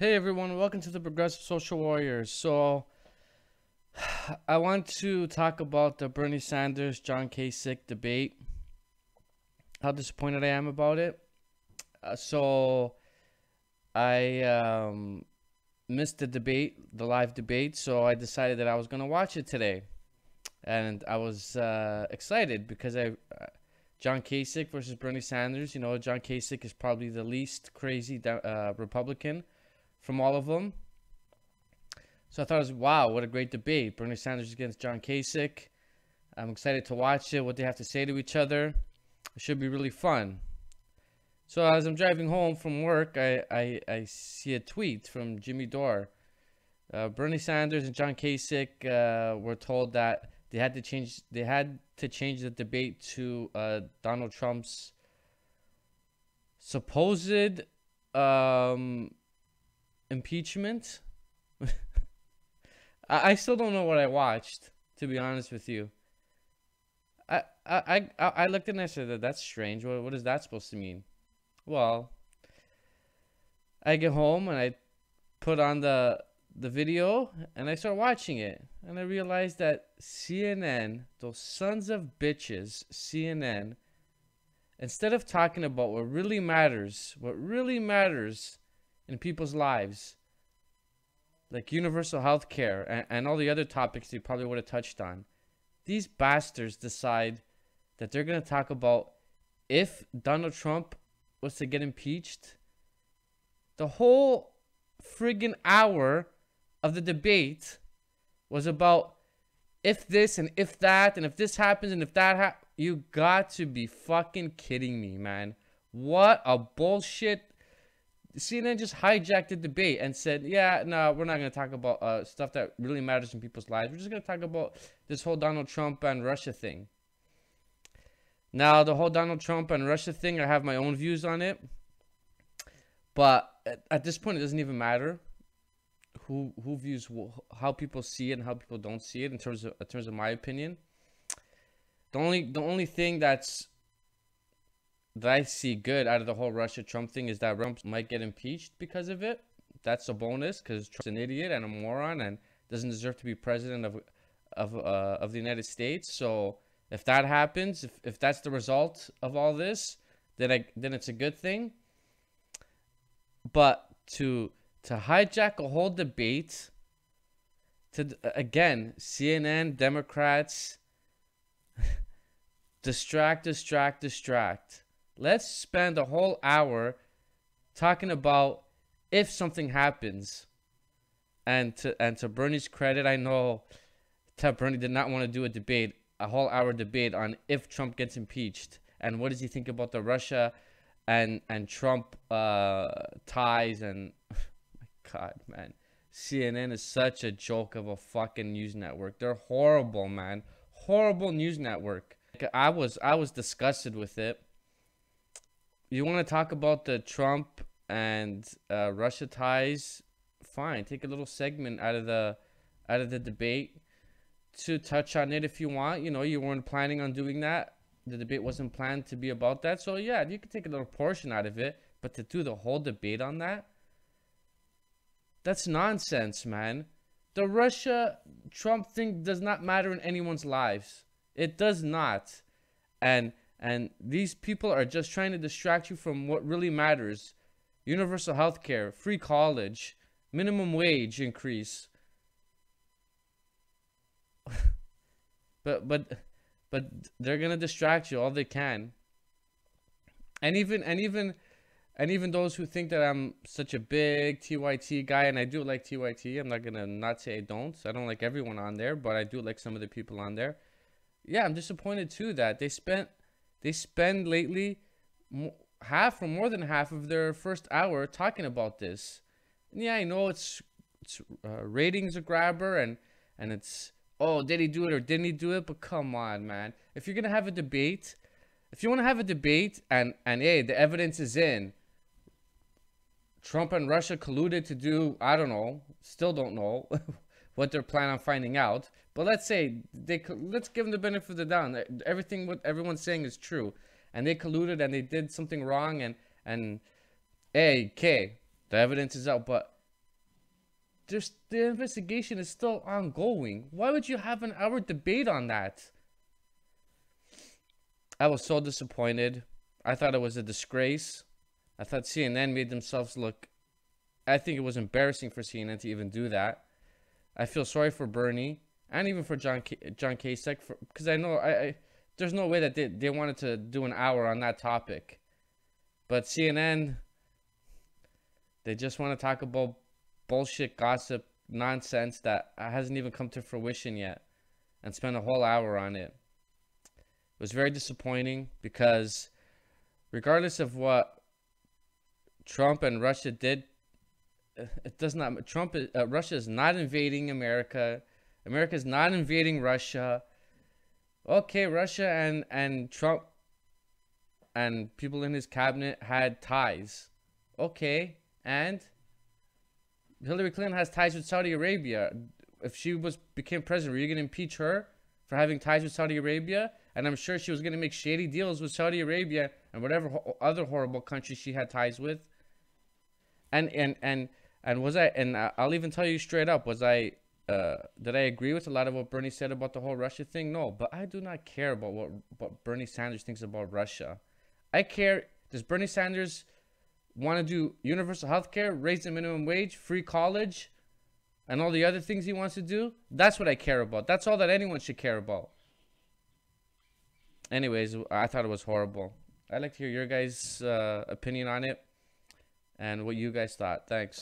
Hey everyone, welcome to the Progressive Social Warriors. So, I want to talk about the Bernie Sanders John Kasich debate. How disappointed I am about it. So I missed the debate, the live debate. So I decided that I was gonna watch it today, and I was excited because John Kasich versus Bernie Sanders. You know, John Kasich is probably the least crazy Republican from all of them. So I thought it was, wow, what a great debate. Bernie Sanders against John Kasich. I'm excited to watch it, what they have to say to each other. It should be really fun. So as I'm driving home from work, I see a tweet from Jimmy Dore. Bernie Sanders and John Kasich were told that they had to change the debate to Donald Trump's supposed impeachment. I still don't know what I watched, to be honest with you. I looked and I said, that's strange. What is that supposed to mean? Well, I get home and I put on the video and I start watching it, and I realized that CNN, those sons of bitches, CNN, instead of talking about what really matters in people's lives, like universal health care and all the other topics they probably would have touched on, these bastards decide that they're going to talk about if Donald Trump was to get impeached. The whole friggin' hour of the debate was about if this and if that, and if this happens and if that happens. You got to be fucking kidding me, man. What a bullshit. CNN just hijacked the debate and said, yeah, no, we're not going to talk about stuff that really matters in people's lives. We're just going to talk about this whole Donald Trump and Russia thing. Now, the whole Donald Trump and Russia thing, I have my own views on it. But at this point, it doesn't even matter who views how people see it and how people don't see it in terms of my opinion. The only thing that I see good out of the whole Russia-Trump thing is that Trump might get impeached because of it. That's a bonus, because Trump's an idiot and a moron and doesn't deserve to be president of the United States. So if that happens, if that's the result of all this, then it's a good thing. But to hijack a whole debate, again, CNN, Democrats, distract. Let's spend a whole hour talking about if something happens. And to Bernie's credit, I know that Bernie did not want to do a whole hour debate on if Trump gets impeached and what does he think about the Russia and Trump ties. And oh my God, man, CNN is such a joke of a fucking news network. They're horrible, man. Horrible news network. I was disgusted with it. You want to talk about the Trump and Russia ties? Fine, take a little segment out of the debate to touch on it if you want. You know, you weren't planning on doing that. The debate wasn't planned to be about that. So yeah, you could take a little portion out of it, but to do the whole debate on that's nonsense, man. The Russia-Trump thing does not matter in anyone's lives. It does not. And these people are just trying to distract you from what really matters. Universal health care, free college, minimum wage increase. but they're going to distract you all they can. And even those who think that I'm such a big TYT guy, and I do like TYT. I'm not going to not say I don't. I don't like everyone on there, but I do like some of the people on there. Yeah, I'm disappointed too that they spend lately more than half of their first hour talking about this. And yeah, I know it's ratings a grabber and it's, oh, did he do it or didn't he do it? But come on, man. If you're gonna have a debate, if you want to have a debate and hey, the evidence is in, Trump and Russia colluded to do, I don't know, still don't know what they're planning on finding out. But let's say let's give them the benefit of the doubt. Everything what everyone's saying is true, and they colluded and they did something wrong. And hey, okay, the evidence is out. But the investigation is still ongoing. Why would you have an hour debate on that? I was so disappointed. I thought it was a disgrace. I thought CNN made themselves look... I think it was embarrassing for CNN to even do that. I feel sorry for Bernie and even for John Kasich, because I know there's no way that they wanted to do an hour on that topic. But CNN, they just want to talk about bullshit, gossip, nonsense that hasn't even come to fruition yet, and spend a whole hour on it. It was very disappointing because regardless of what Trump and Russia did, it does not. Russia is not invading America. America is not invading Russia. Okay, Russia and Trump and people in his cabinet had ties. Okay, and Hillary Clinton has ties with Saudi Arabia. If she became president, were you going to impeach her for having ties with Saudi Arabia? And I'm sure she was going to make shady deals with Saudi Arabia and whatever other horrible country she had ties with. And was I, and I'll even tell you straight up, did I agree with a lot of what Bernie said about the whole Russia thing? No, but I do not care about what Bernie Sanders thinks about Russia. I care, does Bernie Sanders want to do universal health care, raise the minimum wage, free college, and all the other things he wants to do? That's what I care about. That's all that anyone should care about. Anyways, I thought it was horrible. I'd like to hear your guys' opinion on it and what you guys thought. Thanks.